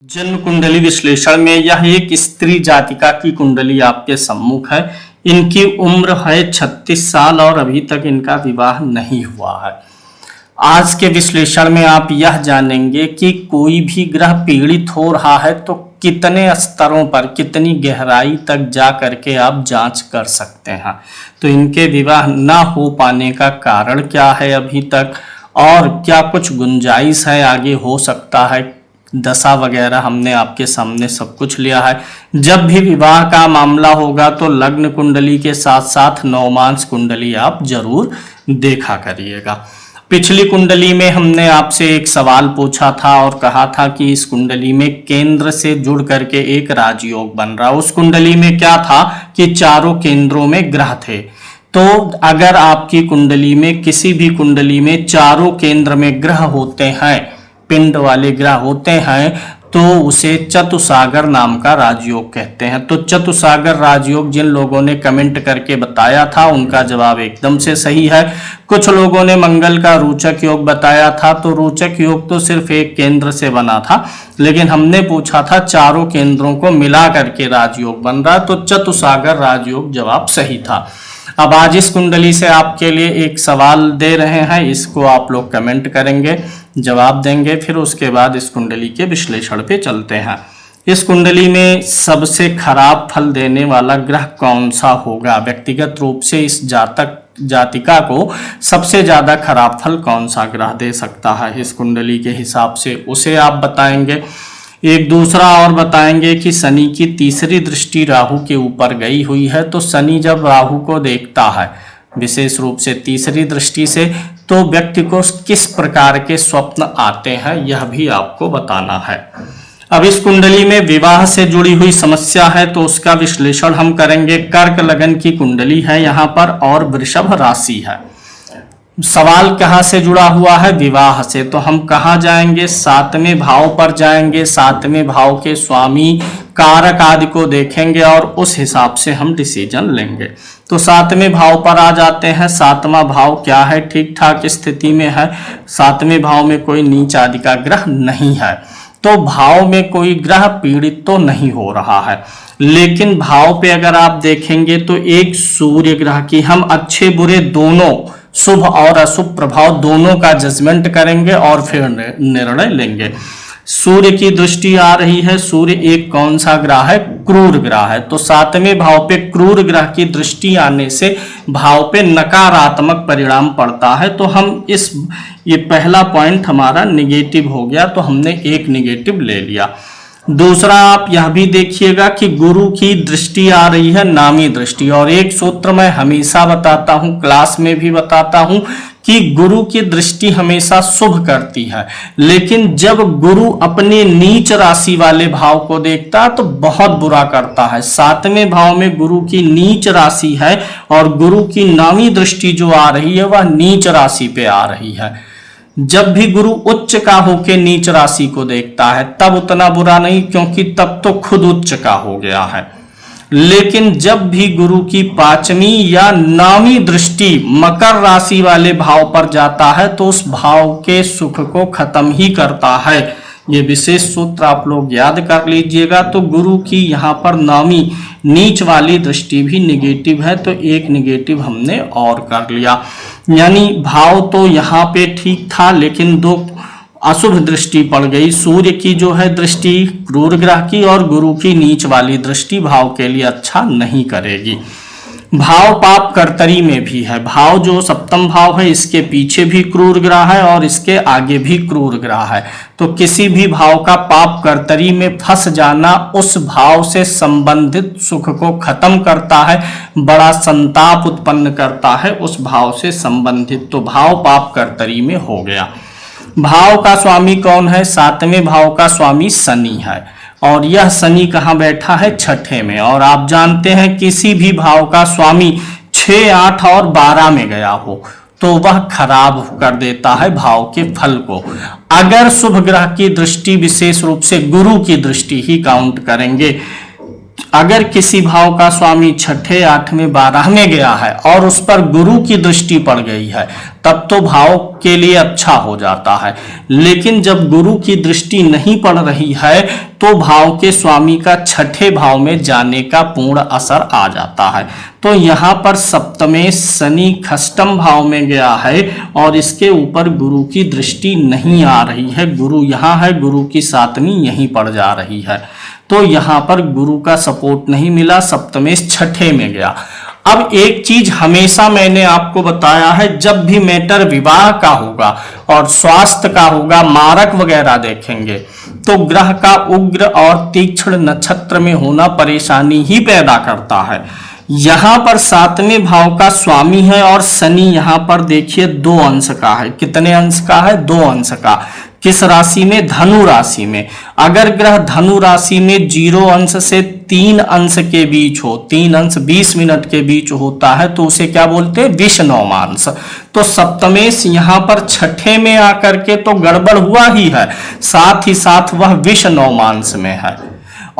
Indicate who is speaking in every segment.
Speaker 1: जन्म कुंडली विश्लेषण में यह एक स्त्री जातिका की कुंडली आपके सम्मुख है। इनकी उम्र है 36 साल और अभी तक इनका विवाह नहीं हुआ है। आज के विश्लेषण में आप यह जानेंगे कि कोई भी ग्रह पीड़ित हो रहा है तो कितने स्तरों पर, कितनी गहराई तक जा करके आप जांच कर सकते हैं। तो इनके विवाह ना हो पाने का कारण क्या है अभी तक, और क्या कुछ गुंजाइश है आगे हो सकता है, दशा वगैरह हमने आपके सामने सब कुछ लिया है। जब भी विवाह का मामला होगा तो लग्न कुंडली के साथ साथ नवमांश कुंडली आप जरूर देखा करिएगा। पिछली कुंडली में हमने आपसे एक सवाल पूछा था और कहा था कि इस कुंडली में केंद्र से जुड़ करके एक राजयोग बन रहा। उस कुंडली में क्या था कि चारों केंद्रों में ग्रह थे। तो अगर आपकी कुंडली में, किसी भी कुंडली में चारों केंद्र में ग्रह होते हैं, पिंड वाले ग्रह होते हैं, तो उसे चतुसागर नाम का राजयोग कहते हैं। तो चतुसागर राजयोग जिन लोगों ने कमेंट करके बताया था उनका जवाब एकदम से सही है। कुछ लोगों ने मंगल का रोचक योग बताया था, तो रोचक योग तो सिर्फ एक केंद्र से बना था, लेकिन हमने पूछा था चारों केंद्रों को मिला करके राजयोग बन रहा, तो चतुसागर राजयोग जवाब सही था। अब आज इस कुंडली से आपके लिए एक सवाल दे रहे हैं, इसको आप लोग कमेंट करेंगे, जवाब देंगे, फिर उसके बाद इस कुंडली के विश्लेषण पे चलते हैं। इस कुंडली में सबसे खराब फल देने वाला ग्रह कौन सा होगा? व्यक्तिगत रूप से इस जातिका को सबसे ज्यादा खराब फल कौन सा ग्रह दे सकता है इस कुंडली के हिसाब से, उसे आप बताएंगे। एक दूसरा और बताएंगे कि शनि की तीसरी दृष्टि राहु के ऊपर गई हुई है, तो शनि जब राहु को देखता है विशेष रूप से तीसरी दृष्टि से, तो व्यक्ति को किस प्रकार के स्वप्न आते हैं यह भी आपको बताना है। अब इस कुंडली में विवाह से जुड़ी हुई समस्या है तो उसका विश्लेषण हम करेंगे। कर्क लगन की कुंडली है यहाँ पर और वृषभ राशि है। सवाल कहाँ से जुड़ा हुआ है? विवाह से। तो हम कहाँ जाएंगे? 7वें भाव पर जाएंगे। 7वें भाव के स्वामी कारक आदि को देखेंगे और उस हिसाब से हम डिसीजन लेंगे। तो 7वें भाव पर आ जाते हैं। 7वां भाव क्या है? ठीक ठाक स्थिति में है। 7वें भाव में कोई नीच आदि का ग्रह नहीं है, तो भाव में कोई ग्रह पीड़ित तो नहीं हो रहा है। लेकिन भाव पे अगर आप देखेंगे तो एक सूर्य ग्रह की, हम अच्छे बुरे दोनों, शुभ और अशुभ प्रभाव दोनों का जजमेंट करेंगे और फिर निर्णय लेंगे। सूर्य की दृष्टि आ रही है। सूर्य एक कौन सा ग्रह है? क्रूर ग्रह है। तो 7वें भाव पे क्रूर ग्रह की दृष्टि आने से भाव पे नकारात्मक परिणाम पड़ता है। तो हम ये पहला पॉइंट हमारा निगेटिव हो गया, तो हमने एक निगेटिव ले लिया। दूसरा आप यह भी देखिएगा कि गुरु की दृष्टि आ रही है, नामी दृष्टि। और एक सूत्र मैं हमेशा बताता हूं, क्लास में भी बताता हूं कि गुरु की दृष्टि हमेशा शुभ करती है, लेकिन जब गुरु अपने नीच राशि वाले भाव को देखता है तो बहुत बुरा करता है। 7वें भाव में गुरु की नीच राशि है और गुरु की नामी दृष्टि जो आ रही है वह नीच राशि पे आ रही है। जब भी गुरु उच्च का होके नीच राशि को देखता है तब उतना बुरा नहीं, क्योंकि तब तो खुद उच्च का हो गया है। लेकिन जब भी गुरु की 5वीं या नामी दृष्टि मकर राशि वाले भाव पर जाता है तो उस भाव के सुख को खत्म ही करता है। ये विशेष सूत्र आप लोग याद कर लीजिएगा। तो गुरु की यहाँ पर नामी नीच वाली दृष्टि भी निगेटिव है, तो एक निगेटिव हमने और कर लिया। यानी भाव तो यहाँ पे ठीक था, लेकिन दो अशुभ दृष्टि पड़ गई। सूर्य की जो है दृष्टि क्रूर ग्रह की और गुरु की नीच वाली दृष्टि भाव के लिए अच्छा नहीं करेगी। भाव पाप कर्तरी में भी है। भाव जो 7वां भाव है इसके पीछे भी क्रूर ग्रह है और इसके आगे भी क्रूर ग्रह है। तो किसी भी भाव का पाप कर्तरी में फंस जाना उस भाव से संबंधित सुख को खत्म करता है, बड़ा संताप उत्पन्न करता है उस भाव से संबंधित। तो भाव पाप कर्तरी में हो गया। भाव का स्वामी कौन है? 7वें भाव का स्वामी शनि है और यह शनि कहाँ बैठा है? 6ठे में। और आप जानते हैं किसी भी भाव का स्वामी 6, 8 और 12 में गया हो तो वह खराब कर देता है भाव के फल को। अगर शुभ ग्रह की दृष्टि, विशेष रूप से गुरु की दृष्टि ही काउंट करेंगे, अगर किसी भाव का स्वामी 6ठे, 8वें, 12वें गया है और उस पर गुरु की दृष्टि पड़ गई है तब तो भाव के लिए अच्छा हो जाता है। लेकिन जब गुरु की दृष्टि नहीं पड़ रही है तो भाव के स्वामी का छठे भाव में जाने का पूर्ण असर आ जाता है। तो यहाँ पर सप्तमेश शनि खष्टम भाव में गया है और इसके ऊपर गुरु की दृष्टि नहीं आ रही है। गुरु यहाँ है, गुरु की सातवीं यहीं पड़ जा रही है, तो यहाँ पर गुरु का सपोर्ट नहीं मिला, सप्तमेश छठे में गया। अब एक चीज हमेशा मैंने आपको बताया है, जब भी मैटर विवाह का होगा और स्वास्थ्य का होगा, मारक वगैरह देखेंगे, तो ग्रह का उग्र और तीक्ष्ण नक्षत्र में होना परेशानी ही पैदा करता है। यहाँ पर सातवें भाव का स्वामी है और शनि यहाँ पर देखिए 2 अंश का है। कितने अंश का है? 2 अंश का। किस राशि में? धनु राशि में। अगर ग्रह धनु राशि में 0 अंश से 3 अंश के बीच हो, 3 अंश 20 मिनट के बीच होता है, तो उसे क्या बोलते हैं? विष नवमांश। तो सप्तमेश यहाँ पर छठे में आकर के तो गड़बड़ हुआ ही है, साथ ही साथ वह विष नवमांश में है।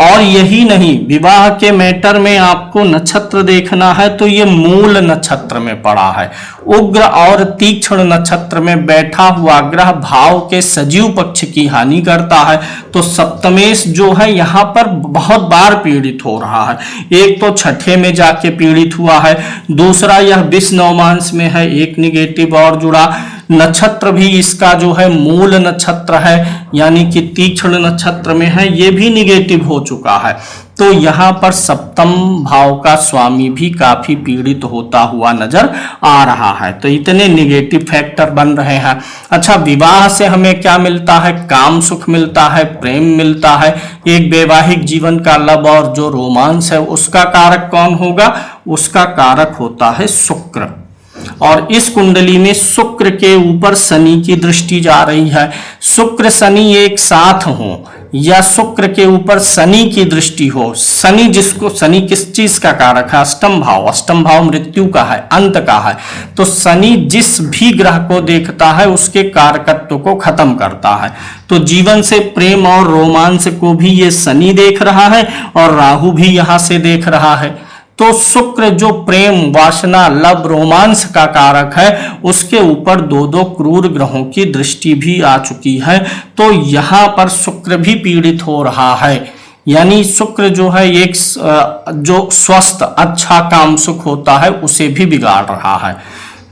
Speaker 1: और यही नहीं, विवाह के मैटर में आपको नक्षत्र देखना है तो ये मूल नक्षत्र में पड़ा है। उग्र और तीक्ष्ण नक्षत्र में बैठा हुआ ग्रह भाव के सजीव पक्ष की हानि करता है। तो सप्तमेश जो है यहाँ पर बहुत बार पीड़ित हो रहा है। एक तो छठे में जाके पीड़ित हुआ है, दूसरा यह विष नवमांश में है, एक निगेटिव और जुड़ा। नक्षत्र भी इसका जो है मूल नक्षत्र है, यानी कि तीक्ष्ण नक्षत्र में है, ये भी निगेटिव हो चुका है। तो यहाँ पर सप्तम भाव का स्वामी भी काफी पीड़ित होता हुआ नजर आ रहा है। तो इतने निगेटिव फैक्टर बन रहे हैं। अच्छा, विवाह से हमें क्या मिलता है? काम सुख मिलता है, प्रेम मिलता है, एक वैवाहिक जीवन का लब और जो रोमांस है उसका कारक कौन होगा? उसका कारक होता है शुक्र। और इस कुंडली में शुक्र के ऊपर शनि की दृष्टि जा रही है। शुक्र शनि एक साथ हो या शुक्र के ऊपर शनि की दृष्टि हो, शनि जिसको, शनि किस चीज का कारक है? अष्टम भाव। अष्टम भाव मृत्यु का है, अंत का है। तो शनि जिस भी ग्रह को देखता है उसके कारकत्व को खत्म करता है। तो जीवन से प्रेम और रोमांस को भी ये शनि देख रहा है और राहु भी यहां से देख रहा है। तो शुक्र जो प्रेम, वासना, लब, रोमांस का कारक है, उसके ऊपर 2 क्रूर ग्रहों की दृष्टि भी आ चुकी है। तो यहाँ पर शुक्र भी पीड़ित हो रहा है। यानी शुक्र जो है एक जो स्वस्थ अच्छा काम सुख होता है उसे भी बिगाड़ रहा है।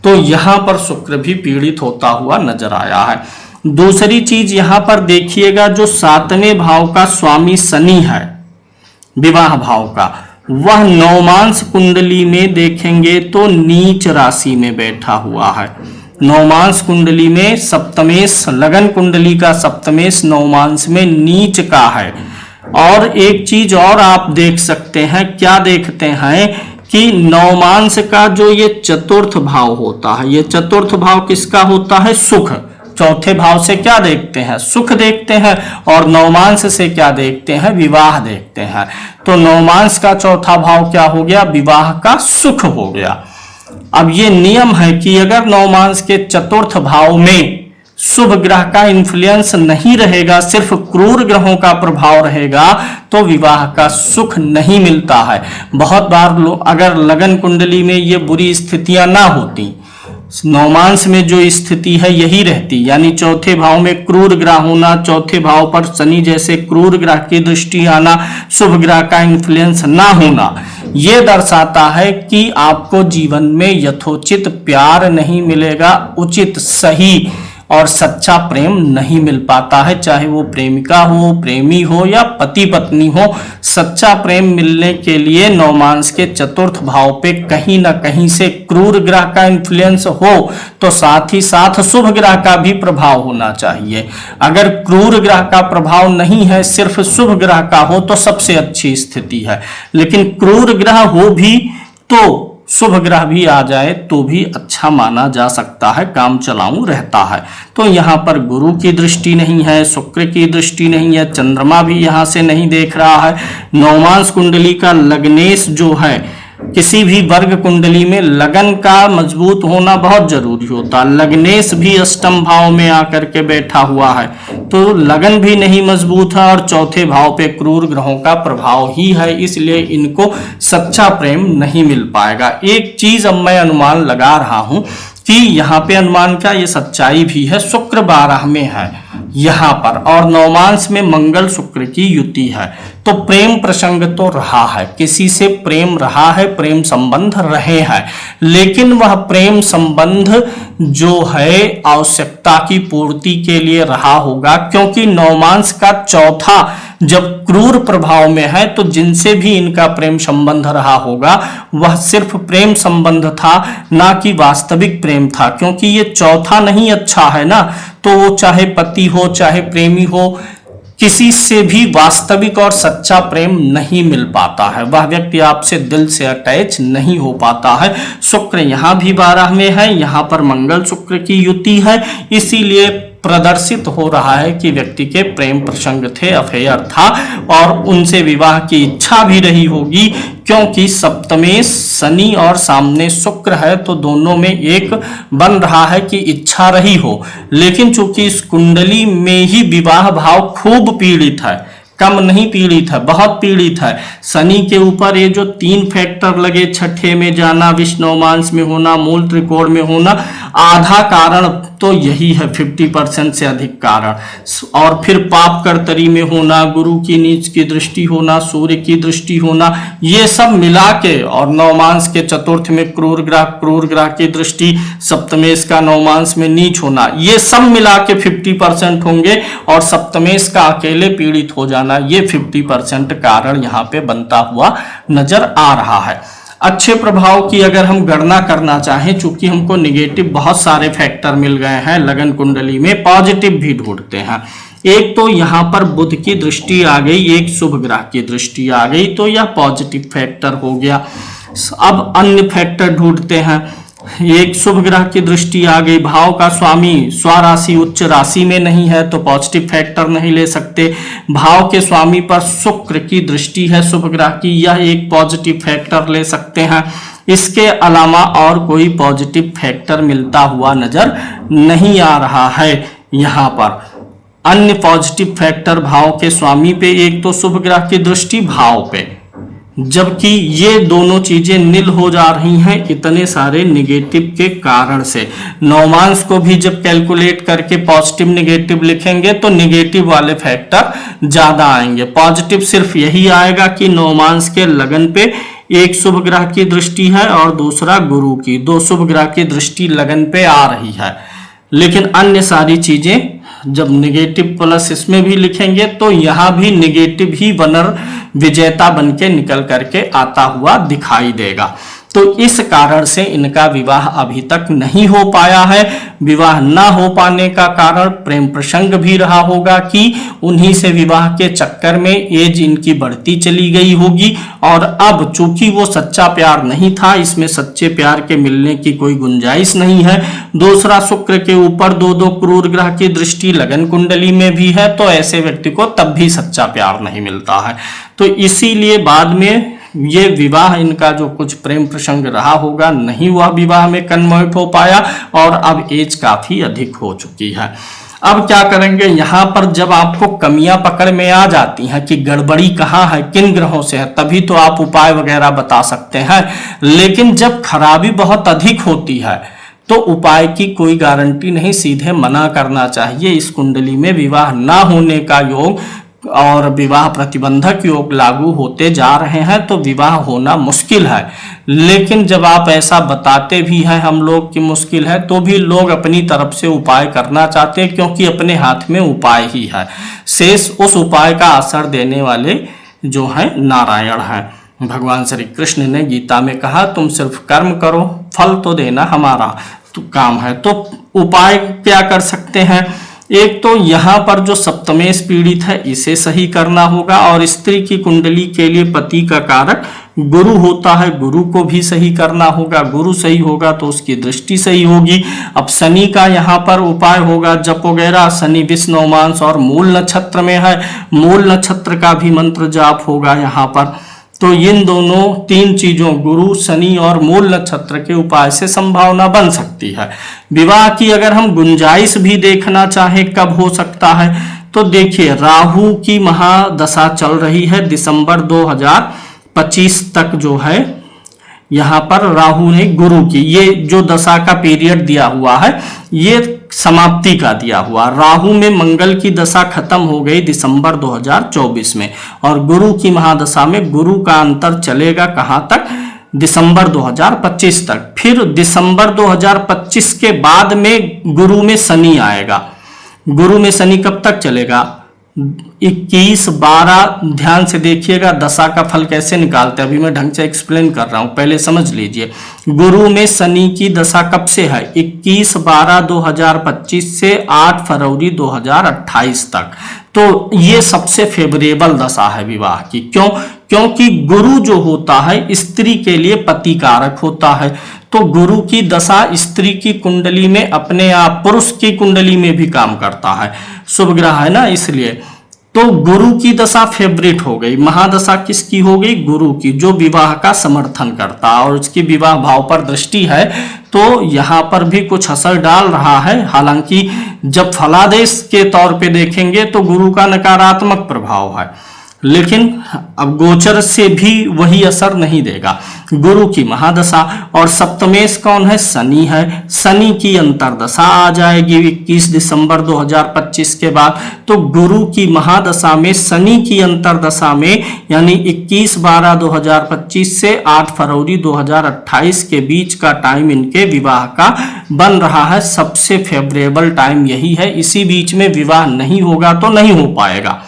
Speaker 1: तो यहाँ पर शुक्र भी पीड़ित होता हुआ नजर आया है। दूसरी चीज यहाँ पर देखिएगा, जो 7वें भाव का स्वामी शनि है, विवाह भाव का, वह नवमांश कुंडली में देखेंगे तो नीच राशि में बैठा हुआ है। नवमांश कुंडली में सप्तमेश, लगन कुंडली का सप्तमेश नवमांश में नीच का है। और एक चीज और आप देख सकते हैं, क्या देखते हैं कि नवमांश का जो ये चतुर्थ भाव होता है, ये चतुर्थ भाव किसका होता है? सुख। चौथे भाव से क्या देखते हैं? सुख देखते हैं। और नवमांश से क्या देखते हैं? विवाह देखते हैं। तो नवमांश का चौथा भाव क्या हो गया? विवाह का सुख हो गया। अब ये नियम है कि अगर नवमांश के चतुर्थ भाव में शुभ ग्रह का इन्फ्लुएंस नहीं रहेगा, सिर्फ क्रूर ग्रहों का प्रभाव रहेगा, तो विवाह का सुख नहीं मिलता है। बहुत बार अगर लगन कुंडली में ये बुरी स्थितियां ना होती, नवमांश में जो स्थिति है यही रहती, यानी चौथे भाव में क्रूर ग्रह होना, चौथे भाव पर शनि जैसे क्रूर ग्रह की दृष्टि आना, शुभ ग्रह का इन्फ्लुएंस ना होना, ये दर्शाता है कि आपको जीवन में यथोचित प्यार नहीं मिलेगा, उचित, सही और सच्चा प्रेम नहीं मिल पाता है। चाहे वो प्रेमिका हो, प्रेमी हो या पति पत्नी हो, सच्चा प्रेम मिलने के लिए नवमांश के चतुर्थ भाव पे कहीं ना कहीं से क्रूर ग्रह का इन्फ्लुएंस हो, तो साथ ही साथ शुभ ग्रह का भी प्रभाव होना चाहिए। अगर क्रूर ग्रह का प्रभाव नहीं है, सिर्फ शुभ ग्रह का हो, तो सबसे अच्छी स्थिति है। लेकिन क्रूर ग्रह हो भी तो शुभ ग्रह भी आ जाए तो भी अच्छा माना जा सकता है, काम चलाऊं रहता है। तो यहाँ पर गुरु की दृष्टि नहीं है, शुक्र की दृष्टि नहीं है, चंद्रमा भी यहाँ से नहीं देख रहा है। नवमांश कुंडली का लग्नेश जो है, किसी भी वर्ग कुंडली में लगन का मजबूत होना बहुत जरूरी होता है। लग्नेश भी अष्टम भाव में आकर के बैठा हुआ है, तो लगन भी नहीं मजबूत है और चौथे भाव पे क्रूर ग्रहों का प्रभाव ही है, इसलिए इनको सच्चा प्रेम नहीं मिल पाएगा। एक चीज अब मैं अनुमान लगा रहा हूं कि यहाँ पे अनुमान का ये सच्चाई भी है। शुक्र 12 में है यहाँ पर और नवमांश में मंगल शुक्र की युति है, तो प्रेम प्रसंग तो रहा है, किसी से प्रेम रहा है, प्रेम संबंध रहे हैं, लेकिन वह प्रेम संबंध जो है आवश्यकता की पूर्ति के लिए रहा होगा, क्योंकि नवमांश का चौथा जब क्रूर प्रभाव में है तो जिनसे भी इनका प्रेम संबंध रहा होगा वह सिर्फ प्रेम संबंध था, ना कि वास्तविक प्रेम था, क्योंकि ये चौथा नहीं अच्छा है ना, तो वो चाहे पति हो चाहे प्रेमी हो, किसी से भी वास्तविक और सच्चा प्रेम नहीं मिल पाता है, वह व्यक्ति आपसे दिल से अटैच नहीं हो पाता है। शुक्र यहाँ भी 12 में है, यहाँ पर मंगल शुक्र की युति है, इसीलिए प्रदर्शित हो रहा है कि व्यक्ति के प्रेम प्रसंग थे, अफेयर था और उनसे विवाह की इच्छा भी रही होगी, क्योंकि सप्तमेश शनि और सामने शुक्र है, तो दोनों में एक बन रहा है कि इच्छा रही हो। लेकिन चूंकि इस कुंडली में ही विवाह भाव खूब पीड़ित है, कम नहीं पीड़ित है, बहुत पीड़ित है। शनि के ऊपर ये जो 3 फैक्टर लगे, छठे में जाना, विष्णुमांस में होना, मूल त्रिकोण में होना, आधा कारण तो यही है, 50% से अधिक कारण, और फिर पाप कर्तरी में होना, गुरु की नीच की दृष्टि होना, सूर्य की दृष्टि होना, ये सब मिला के, और नवमांस के चतुर्थ में क्रूर ग्रह की दृष्टि, सप्तमेश का नवमांस में नीच होना, ये सब मिला के 50% होंगे, और सप्तमेश का अकेले पीड़ित हो जाना, ये 50% कारण यहाँ पे बनता हुआ नजर आ रहा है। अच्छे प्रभाव की अगर हम गणना करना चाहें, चूंकि हमको निगेटिव बहुत सारे फैक्टर मिल गए हैं लगन कुंडली में, पॉजिटिव भी ढूंढते हैं। एक तो यहाँ पर बुध की दृष्टि आ गई, एक शुभ ग्रह की दृष्टि आ गई, तो यह पॉजिटिव फैक्टर हो गया। अब अन्य फैक्टर ढूंढते हैं। एक शुभ ग्रह की दृष्टि आ गई, भाव का स्वामी स्वराशि उच्च राशि में नहीं है तो पॉजिटिव फैक्टर नहीं ले सकते। भाव के स्वामी पर शुक्र की दृष्टि है शुभ ग्रह की, यह एक पॉजिटिव फैक्टर ले सकते हैं। इसके अलावा और कोई पॉजिटिव फैक्टर मिलता हुआ नजर नहीं आ रहा है। यहाँ पर अन्य पॉजिटिव फैक्टर भाव के स्वामी पे, एक तो शुभ ग्रह की दृष्टि भाव पे, जबकि ये दोनों चीजें निल हो जा रही हैं इतने सारे निगेटिव के कारण से। नवमांश को भी जब कैलकुलेट करके पॉजिटिव निगेटिव लिखेंगे तो निगेटिव वाले फैक्टर ज्यादा आएंगे, पॉजिटिव सिर्फ यही आएगा कि नवमांश के लगन पे एक शुभ ग्रह की दृष्टि है और दूसरा गुरु की, 2 शुभ ग्रह की दृष्टि लगन पे आ रही है। लेकिन अन्य सारी चीजें जब निगेटिव प्लस इसमें भी लिखेंगे तो यहाँ भी निगेटिव ही बनर विजेता बन के निकल करके आता हुआ दिखाई देगा। तो इस कारण से इनका विवाह अभी तक नहीं हो पाया है। विवाह ना हो पाने का कारण प्रेम प्रसंग भी रहा होगा कि उन्हीं से विवाह के चक्कर में एज इनकी बढ़ती चली गई होगी, और अब चूंकि वो सच्चा प्यार नहीं था, इसमें सच्चे प्यार के मिलने की कोई गुंजाइश नहीं है। दूसरा, शुक्र के ऊपर 2 क्रूर ग्रह की दृष्टि लगन कुंडली में भी है, तो ऐसे व्यक्ति को तब भी सच्चा प्यार नहीं मिलता है। तो इसीलिए बाद में ये विवाह इनका जो कुछ प्रेम प्रसंग रहा होगा नहीं हुआ, विवाह में कन्वर्ट हो पाया, और अब एज काफी अधिक हो चुकी है। अब क्या करेंगे, यहाँ पर जब आपको कमियां पकड़ में आ जाती हैं कि गड़बड़ी कहाँ है, किन ग्रहों से है, तभी तो आप उपाय वगैरह बता सकते हैं। लेकिन जब खराबी बहुत अधिक होती है तो उपाय की कोई गारंटी नहीं, सीधे मना करना चाहिए। इस कुंडली में विवाह ना होने का योग और विवाह प्रतिबंधक योग लागू होते जा रहे हैं, तो विवाह होना मुश्किल है। लेकिन जब आप ऐसा बताते भी हैं हम लोग कि मुश्किल है, तो भी लोग अपनी तरफ से उपाय करना चाहते हैं, क्योंकि अपने हाथ में उपाय ही है। शेष उस उपाय का असर देने वाले जो है नारायण हैं। भगवान श्री कृष्ण ने गीता में कहा, तुम सिर्फ कर्म करो, फल तो देना हमारा तो काम है। तो उपाय क्या कर सकते हैं, एक तो यहाँ पर जो सप्तमेश पीड़ित है इसे सही करना होगा, और स्त्री की कुंडली के लिए पति का कारक गुरु होता है, गुरु को भी सही करना होगा। गुरु सही होगा तो उसकी दृष्टि सही होगी। अब शनि का यहाँ पर उपाय होगा जप वगैरह, शनि विष्णुमांस और मूल नक्षत्र में है, मूल नक्षत्र का भी मंत्र जाप होगा यहाँ पर। तो इन दोनों 3 चीजों गुरु, शनि और मूल नक्षत्र के उपाय से संभावना बन सकती है। विवाह की अगर हम गुंजाइश भी देखना चाहें कब हो सकता है, तो देखिए राहु की महादशा चल रही है दिसंबर 2025 तक जो है यहाँ पर राहु ने गुरु की, ये जो दशा का पीरियड दिया हुआ है ये समाप्ति का दिया हुआ। राहु में मंगल की दशा खत्म हो गई दिसंबर 2024 में, और गुरु की महादशा में गुरु का अंतर चलेगा कहाँ तक, दिसंबर 2025 तक। फिर दिसंबर 2025 के बाद में गुरु में शनि आएगा। गुरु में शनि कब तक चलेगा, 21/12, ध्यान से देखिएगा दशा का फल कैसे निकालते हैं, अभी मैं ढंग से एक्सप्लेन कर रहा हूं, पहले समझ लीजिए। गुरु में शनि की दशा कब से है, 21/12/2025 से 8 फरवरी 2028 तक। तो ये सबसे फेवरेबल दशा है विवाह की। क्यों, क्योंकि गुरु जो होता है स्त्री के लिए पति कारक होता है। तो गुरु की दशा स्त्री की कुंडली में अपने आप पुरुष की कुंडली में भी काम करता है, शुभ ग्रह है ना, इसलिए। तो गुरु की दशा फेवरेट हो गई। महादशा किसकी हो गई, गुरु की, जो विवाह का समर्थन करता है और उसकी विवाह भाव पर दृष्टि है, तो यहाँ पर भी कुछ असर डाल रहा है। हालांकि जब फलादेश के तौर पे देखेंगे तो गुरु का नकारात्मक प्रभाव है, लेकिन अब गोचर से भी वही असर नहीं देगा। गुरु की महादशा, और सप्तमेश कौन है, शनि है। शनि की अंतरदशा आ जाएगी 21 दिसंबर 2025 के बाद। तो गुरु की महादशा में शनि की अंतरदशा में यानी 21/12/2025 से 8 फरवरी 2028 के बीच का टाइम इनके विवाह का बन रहा है। सबसे फेवरेबल टाइम यही है। इसी बीच में विवाह नहीं होगा तो नहीं हो पाएगा।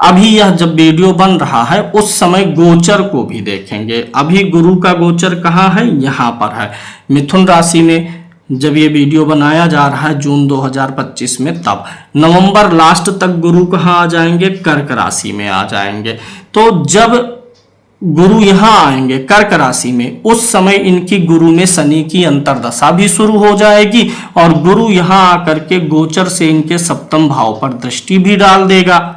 Speaker 1: अभी यह जब वीडियो बन रहा है उस समय गोचर को भी देखेंगे। अभी गुरु का गोचर कहाँ है, यहाँ पर है मिथुन राशि में। जब ये वीडियो बनाया जा रहा है जून 2025 में, तब नवंबर लास्ट तक गुरु कहाँ आ जाएंगे, कर्क राशि में आ जाएंगे। तो जब गुरु यहाँ आएंगे कर्क राशि में, उस समय इनकी गुरु में शनि की अंतरदशा भी शुरू हो जाएगी, और गुरु यहाँ आकर के गोचर से इनके सप्तम भाव पर दृष्टि भी डाल देगा।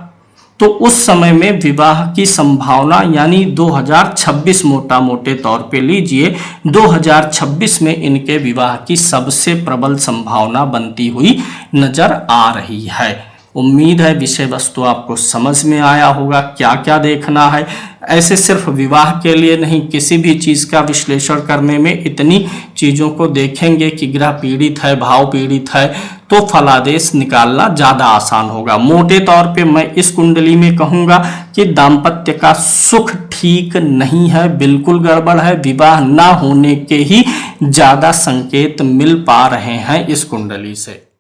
Speaker 1: तो उस समय में विवाह की संभावना यानी 2026 मोटा मोटे तौर पे लीजिए, 2026 में इनके विवाह की सबसे प्रबल संभावना बनती हुई नजर आ रही है। उम्मीद है विषय वस्तु आपको समझ में आया होगा, क्या क्या देखना है। ऐसे सिर्फ विवाह के लिए नहीं, किसी भी चीज का विश्लेषण करने में इतनी चीजों को देखेंगे कि ग्रह पीड़ित है, भाव पीड़ित है, तो फलादेश निकालना ज्यादा आसान होगा। मोटे तौर पे मैं इस कुंडली में कहूंगा कि दाम्पत्य का सुख ठीक नहीं है, बिल्कुल गड़बड़ है। विवाह ना होने के ही ज्यादा संकेत मिल पा रहे हैं इस कुंडली से।